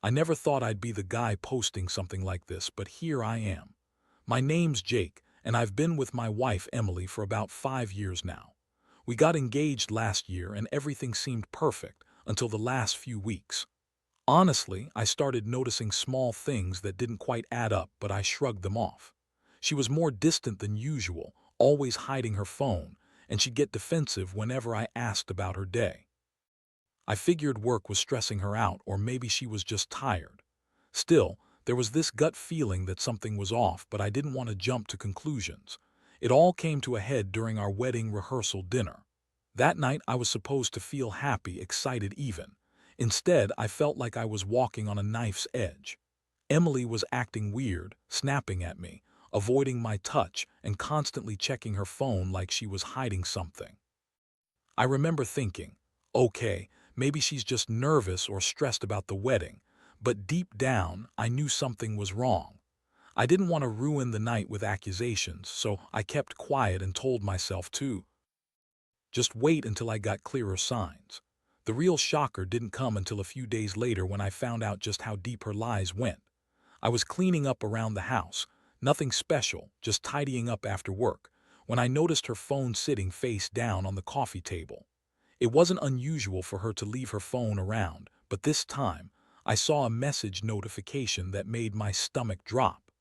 I never thought I'd be the guy posting something like this, but here I am. My name's Jake, and I've been with my wife Emily for about 5 years now. We got engaged last year and everything seemed perfect until the last few weeks. Honestly, I started noticing small things that didn't quite add up, but I shrugged them off. She was more distant than usual, always hiding her phone, and she'd get defensive whenever I asked about her day. I figured work was stressing her out, or maybe she was just tired. Still, there was this gut feeling that something was off, but I didn't want to jump to conclusions. It all came to a head during our wedding rehearsal dinner. That night I was supposed to feel happy, excited even. Instead, I felt like I was walking on a knife's edge. Emily was acting weird, snapping at me, avoiding my touch, and constantly checking her phone like she was hiding something. I remember thinking, okay, maybe she's just nervous or stressed about the wedding, but deep down, I knew something was wrong. I didn't want to ruin the night with accusations, so I kept quiet and told myself to just wait until I got clearer signs. The real shocker didn't come until a few days later when I found out just how deep her lies went. I was cleaning up around the house, nothing special, just tidying up after work, when I noticed her phone sitting face down on the coffee table. It wasn't unusual for her to leave her phone around, but this time, I saw a message notification that made my stomach drop.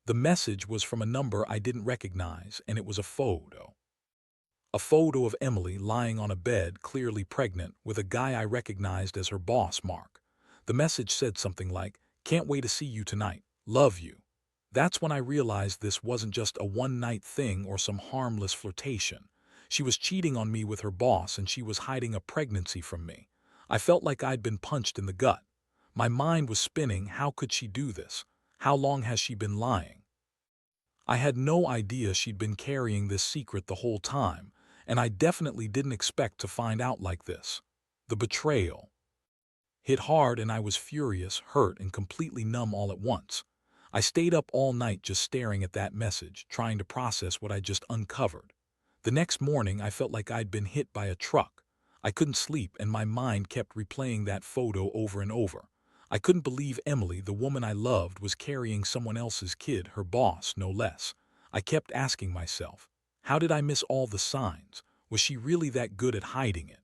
The message was from a number I didn't recognize, and it was a photo. A photo of Emily lying on a bed, clearly pregnant, with a guy I recognized as her boss, Mark. The message said something like, "Can't wait to see you tonight. Love you." That's when I realized this wasn't just a one-night thing or some harmless flirtation. She was cheating on me with her boss, and she was hiding a pregnancy from me. I felt like I'd been punched in the gut. My mind was spinning. How could she do this? How long has she been lying? I had no idea she'd been carrying this secret the whole time, and I definitely didn't expect to find out like this. The betrayal hit hard, and I was furious, hurt, and completely numb all at once. I stayed up all night just staring at that message, trying to process what I just uncovered. The next morning, I felt like I'd been hit by a truck. I couldn't sleep, and my mind kept replaying that photo over and over. I couldn't believe Emily, the woman I loved, was carrying someone else's kid, her boss, no less. I kept asking myself, how did I miss all the signs? Was she really that good at hiding it?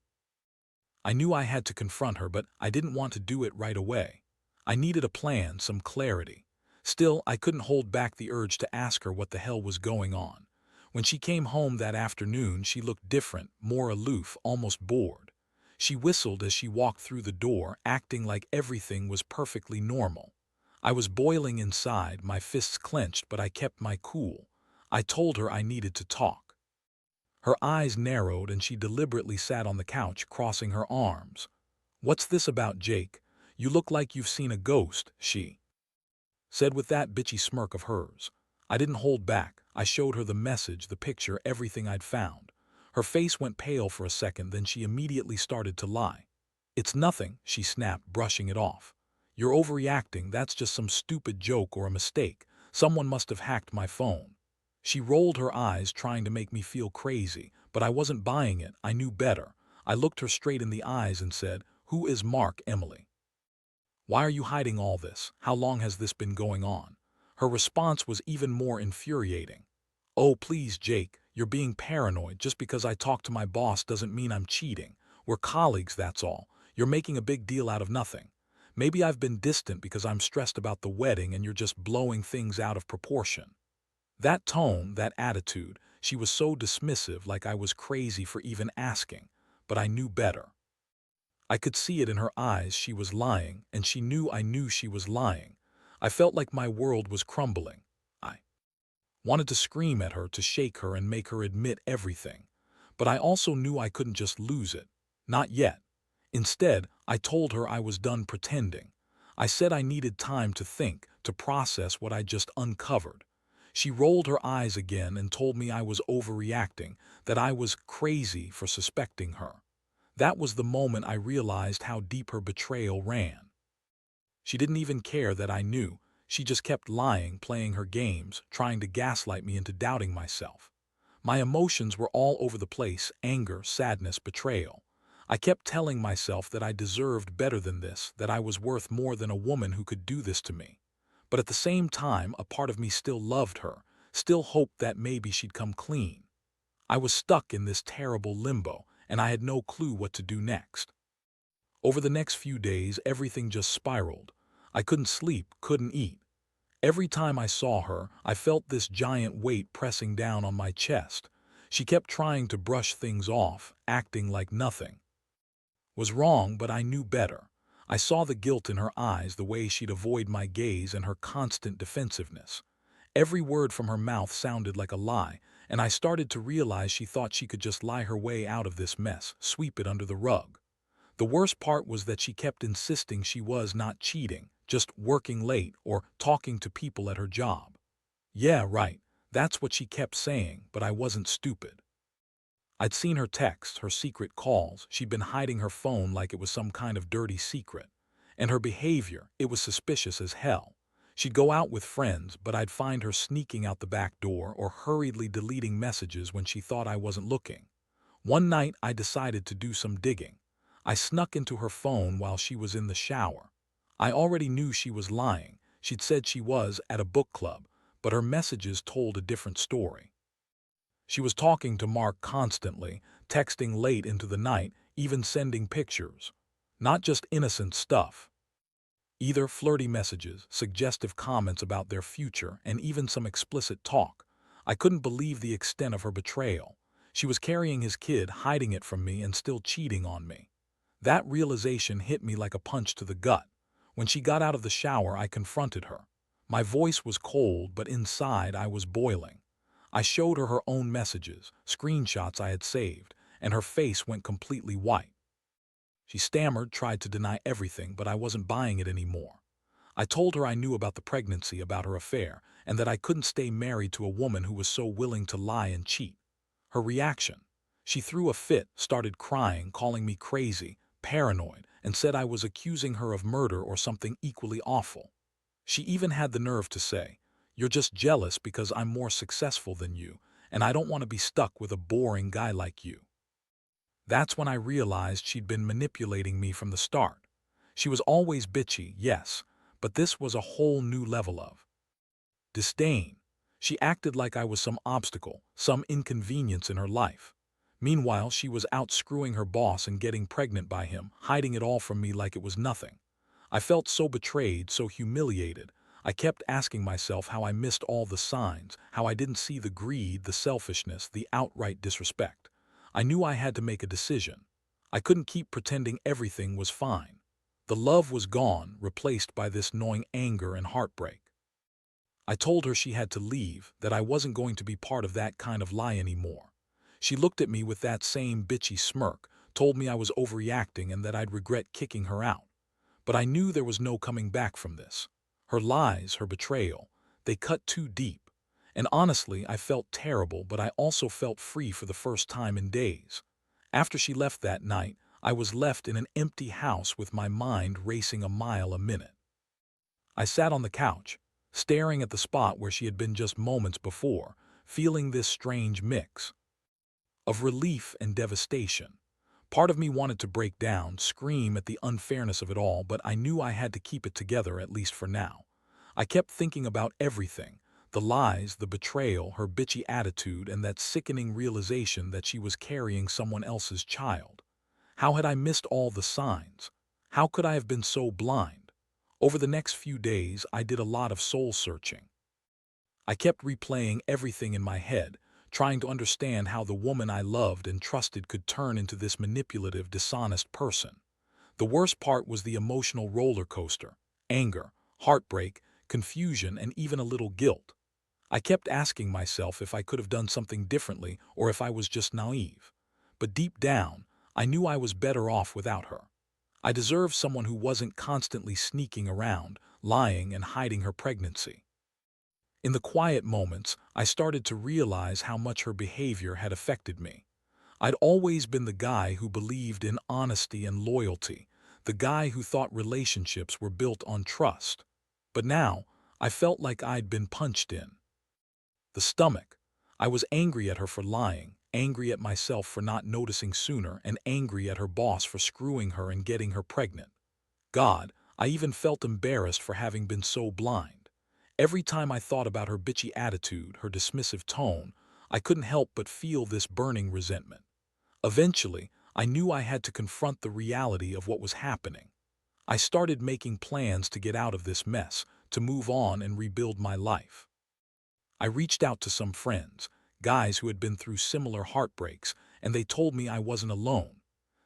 I knew I had to confront her, but I didn't want to do it right away. I needed a plan, some clarity. Still, I couldn't hold back the urge to ask her what the hell was going on. When she came home that afternoon, she looked different, more aloof, almost bored. She whistled as she walked through the door, acting like everything was perfectly normal. I was boiling inside, my fists clenched, but I kept my cool. I told her I needed to talk. Her eyes narrowed and she deliberately sat on the couch, crossing her arms. "What's this about, Jake? You look like you've seen a ghost," she said with that bitchy smirk of hers. I didn't hold back. I showed her the message, the picture, everything I'd found. Her face went pale for a second, then she immediately started to lie. "It's nothing," she snapped, brushing it off. "You're overreacting. That's just some stupid joke or a mistake. Someone must have hacked my phone." She rolled her eyes, trying to make me feel crazy, but I wasn't buying it. I knew better. I looked her straight in the eyes and said, "Who is Mark, Emily? Why are you hiding all this? How long has this been going on?" Her response was even more infuriating. "Oh, please, Jake, you're being paranoid. Just because I talk to my boss doesn't mean I'm cheating. We're colleagues, that's all. You're making a big deal out of nothing. Maybe I've been distant because I'm stressed about the wedding and you're just blowing things out of proportion." That tone, that attitude, she was so dismissive, like I was crazy for even asking. But I knew better. I could see it in her eyes. She was lying, and she knew I knew she was lying. I felt like my world was crumbling. I wanted to scream at her, to shake her and make her admit everything. But I also knew I couldn't just lose it. Not yet. Instead, I told her I was done pretending. I said I needed time to think, to process what I just uncovered. She rolled her eyes again and told me I was overreacting, that I was crazy for suspecting her. That was the moment I realized how deep her betrayal ran. She didn't even care that I knew. She just kept lying, playing her games, trying to gaslight me into doubting myself. My emotions were all over the place: anger, sadness, betrayal. I kept telling myself that I deserved better than this, that I was worth more than a woman who could do this to me. But at the same time, a part of me still loved her, still hoped that maybe she'd come clean. I was stuck in this terrible limbo, and I had no clue what to do next. Over the next few days, everything just spiraled. I couldn't sleep, couldn't eat. Every time I saw her, I felt this giant weight pressing down on my chest. She kept trying to brush things off, acting like nothing was wrong, but I knew better. I saw the guilt in her eyes, the way she'd avoid my gaze, and her constant defensiveness. Every word from her mouth sounded like a lie, and I started to realize she thought she could just lie her way out of this mess, sweep it under the rug. The worst part was that she kept insisting she was not cheating, just working late or talking to people at her job. Yeah, right, that's what she kept saying, but I wasn't stupid. I'd seen her texts, her secret calls. She'd been hiding her phone like it was some kind of dirty secret. And her behavior, it was suspicious as hell. She'd go out with friends, but I'd find her sneaking out the back door or hurriedly deleting messages when she thought I wasn't looking. One night, I decided to do some digging. I snuck into her phone while she was in the shower. I already knew she was lying. She'd said she was at a book club, but her messages told a different story. She was talking to Mark constantly, texting late into the night, even sending pictures. Not just innocent stuff. Either flirty messages, suggestive comments about their future, and even some explicit talk. I couldn't believe the extent of her betrayal. She was carrying his kid, hiding it from me, and still cheating on me. That realization hit me like a punch to the gut. When she got out of the shower, I confronted her. My voice was cold, but inside I was boiling. I showed her her own messages, screenshots I had saved, and her face went completely white. She stammered, tried to deny everything, but I wasn't buying it anymore. I told her I knew about the pregnancy, about her affair, and that I couldn't stay married to a woman who was so willing to lie and cheat. Her reaction? She threw a fit, started crying, calling me crazy, paranoid, and said I was accusing her of murder or something equally awful. She even had the nerve to say, "You're just jealous because I'm more successful than you, and I don't want to be stuck with a boring guy like you." That's when I realized she'd been manipulating me from the start. She was always bitchy, yes, but this was a whole new level of disdain. She acted like I was some obstacle, some inconvenience in her life. Meanwhile, she was out screwing her boss and getting pregnant by him, hiding it all from me like it was nothing. I felt so betrayed, so humiliated. I kept asking myself how I missed all the signs, how I didn't see the greed, the selfishness, the outright disrespect. I knew I had to make a decision. I couldn't keep pretending everything was fine. The love was gone, replaced by this gnawing anger and heartbreak. I told her she had to leave, that I wasn't going to be part of that kind of lie anymore. She looked at me with that same bitchy smirk, told me I was overreacting and that I'd regret kicking her out. But I knew there was no coming back from this. Her lies, her betrayal, they cut too deep. And honestly, I felt terrible, but I also felt free for the first time in days. After she left that night, I was left in an empty house with my mind racing a mile a minute. I sat on the couch, staring at the spot where she had been just moments before, feeling this strange mix of relief and devastation. Part of me wanted to break down, scream at the unfairness of it all, but I knew I had to keep it together, at least for now. I kept thinking about everything, the lies, the betrayal, her bitchy attitude, and that sickening realization that she was carrying someone else's child. How had I missed all the signs? How could I have been so blind? Over the next few days, I did a lot of soul searching. I kept replaying everything in my head, trying to understand how the woman I loved and trusted could turn into this manipulative, dishonest person. The worst part was the emotional roller coaster: anger, heartbreak, confusion, and even a little guilt. I kept asking myself if I could have done something differently or if I was just naive. But deep down, I knew I was better off without her. I deserved someone who wasn't constantly sneaking around, lying, and hiding her pregnancy. In the quiet moments, I started to realize how much her behavior had affected me. I'd always been the guy who believed in honesty and loyalty, the guy who thought relationships were built on trust. But now, I felt like I'd been punched in the stomach. I was angry at her for lying, angry at myself for not noticing sooner, and angry at her boss for screwing her and getting her pregnant. God, I even felt embarrassed for having been so blind. Every time I thought about her bitchy attitude, her dismissive tone, I couldn't help but feel this burning resentment. Eventually, I knew I had to confront the reality of what was happening. I started making plans to get out of this mess, to move on and rebuild my life. I reached out to some friends, guys who had been through similar heartbreaks, and they told me I wasn't alone.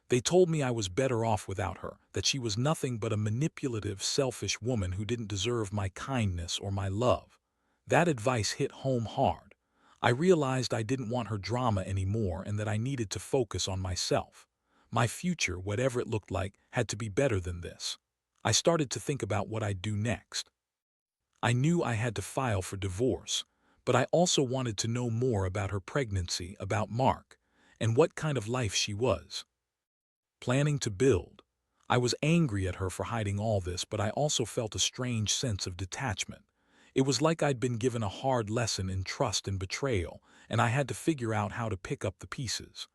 They told me I was better off without her, that she was nothing but a manipulative, selfish woman who didn't deserve my kindness or my love. That advice hit home hard. I realized I didn't want her drama anymore and that I needed to focus on myself. My future, whatever it looked like, had to be better than this. I started to think about what I'd do next. I knew I had to file for divorce, but I also wanted to know more about her pregnancy, about Mark, and what kind of life she was planning to build. I was angry at her for hiding all this, but I also felt a strange sense of detachment. It was like I'd been given a hard lesson in trust and betrayal, and I had to figure out how to pick up the pieces.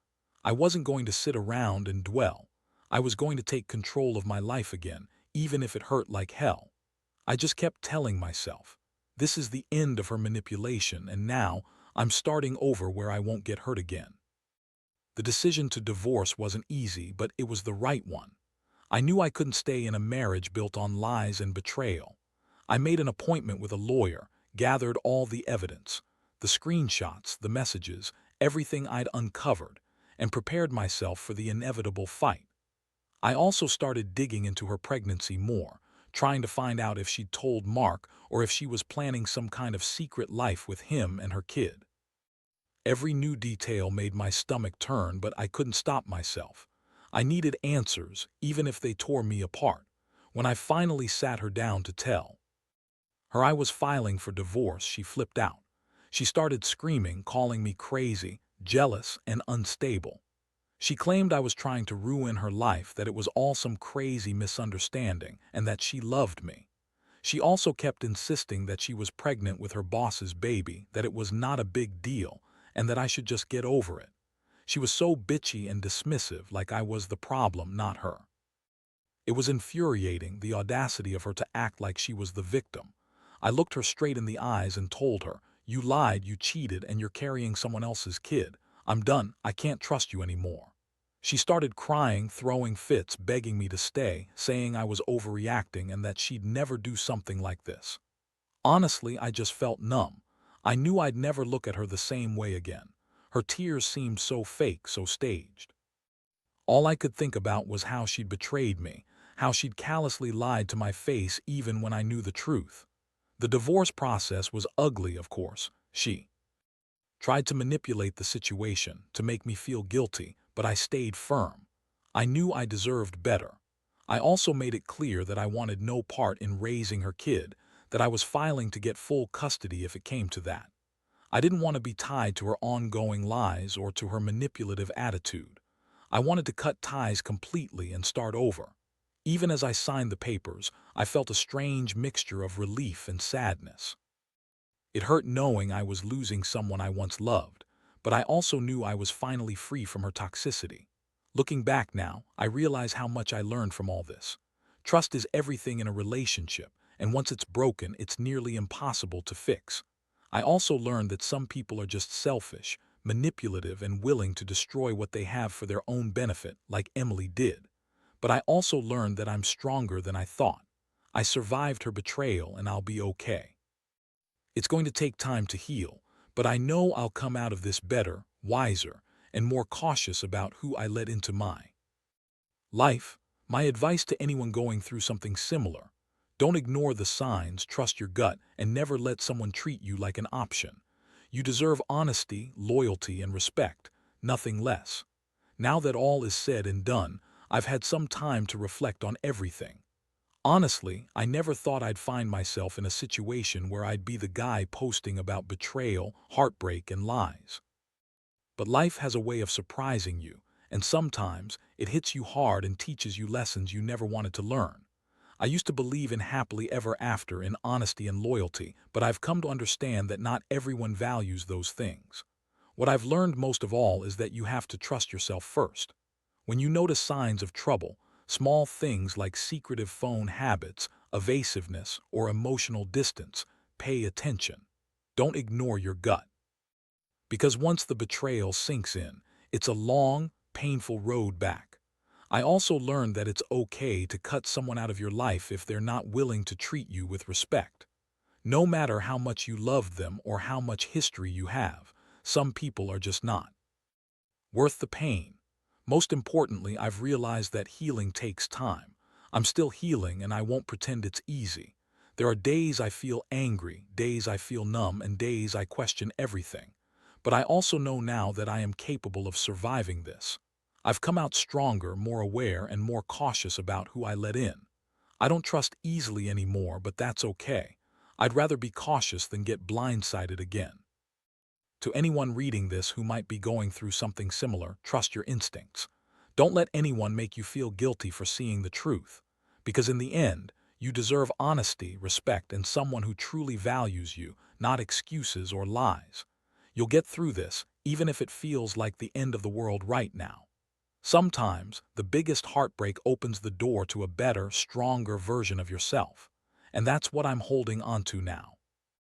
I wasn't going to sit around and dwell. I was going to take control of my life again, even if it hurt like hell. I just kept telling myself, this is the end of her manipulation, and now I'm starting over where I won't get hurt again. The decision to divorce wasn't easy, but it was the right one. I knew I couldn't stay in a marriage built on lies and betrayal. I made an appointment with a lawyer, gathered all the evidence, the screenshots, the messages, everything I'd uncovered, and prepared myself for the inevitable fight. I also started digging into her pregnancy more, trying to find out if she'd told Mark or if she was planning some kind of secret life with him and her kid. Every new detail made my stomach turn, but I couldn't stop myself. I needed answers, even if they tore me apart. When I finally sat her down to tell her I was filing for divorce, she flipped out. She started screaming, calling me crazy, jealous, and unstable. She claimed I was trying to ruin her life, that it was all some crazy misunderstanding, and that she loved me. She also kept insisting that she was pregnant with her boss's baby, that it was not a big deal, and that I should just get over it. She was so bitchy and dismissive, like I was the problem, not her. It was infuriating, the audacity of her to act like she was the victim. I looked her straight in the eyes and told her, "You lied, you cheated, and you're carrying someone else's kid. I'm done, I can't trust you anymore." She started crying, throwing fits, begging me to stay, saying I was overreacting and that she'd never do something like this. Honestly, I just felt numb. I knew I'd never look at her the same way again. Her tears seemed so fake, so staged. All I could think about was how she'd betrayed me, how she'd callously lied to my face even when I knew the truth. The divorce process was ugly, of course. She tried to manipulate the situation, to make me feel guilty, but I stayed firm. I knew I deserved better. I also made it clear that I wanted no part in raising her kid, that I was filing to get full custody if it came to that. I didn't want to be tied to her ongoing lies or to her manipulative attitude. I wanted to cut ties completely and start over. Even as I signed the papers, I felt a strange mixture of relief and sadness. It hurt knowing I was losing someone I once loved, but I also knew I was finally free from her toxicity. Looking back now, I realize how much I learned from all this. Trust is everything in a relationship, and once it's broken, it's nearly impossible to fix. I also learned that some people are just selfish, manipulative, and willing to destroy what they have for their own benefit, like Emily did. But I also learned that I'm stronger than I thought. I survived her betrayal, and I'll be okay. It's going to take time to heal, but I know I'll come out of this better, wiser, and more cautious about who I let into my life. My advice to anyone going through something similar: don't ignore the signs, trust your gut, and never let someone treat you like an option. You deserve honesty, loyalty, and respect, nothing less. Now that all is said and done, I've had some time to reflect on everything. Honestly, I never thought I'd find myself in a situation where I'd be the guy posting about betrayal, heartbreak, and lies. But life has a way of surprising you, and sometimes it hits you hard and teaches you lessons you never wanted to learn. I used to believe in happily ever after, in honesty and loyalty, but I've come to understand that not everyone values those things. What I've learned most of all is that you have to trust yourself first. When you notice signs of trouble, small things like secretive phone habits, evasiveness, or emotional distance, pay attention. Don't ignore your gut. Because once the betrayal sinks in, it's a long, painful road back. I also learned that it's okay to cut someone out of your life if they're not willing to treat you with respect. No matter how much you love them or how much history you have, some people are just not worth the pain. Most importantly, I've realized that healing takes time. I'm still healing and I won't pretend it's easy. There are days I feel angry, days I feel numb, and days I question everything. But I also know now that I am capable of surviving this. I've come out stronger, more aware, and more cautious about who I let in. I don't trust easily anymore, but that's okay. I'd rather be cautious than get blindsided again. To anyone reading this who might be going through something similar, trust your instincts. Don't let anyone make you feel guilty for seeing the truth, because in the end, you deserve honesty, respect, and someone who truly values you, not excuses or lies. You'll get through this, even if it feels like the end of the world right now. Sometimes, the biggest heartbreak opens the door to a better, stronger version of yourself. And that's what I'm holding onto now.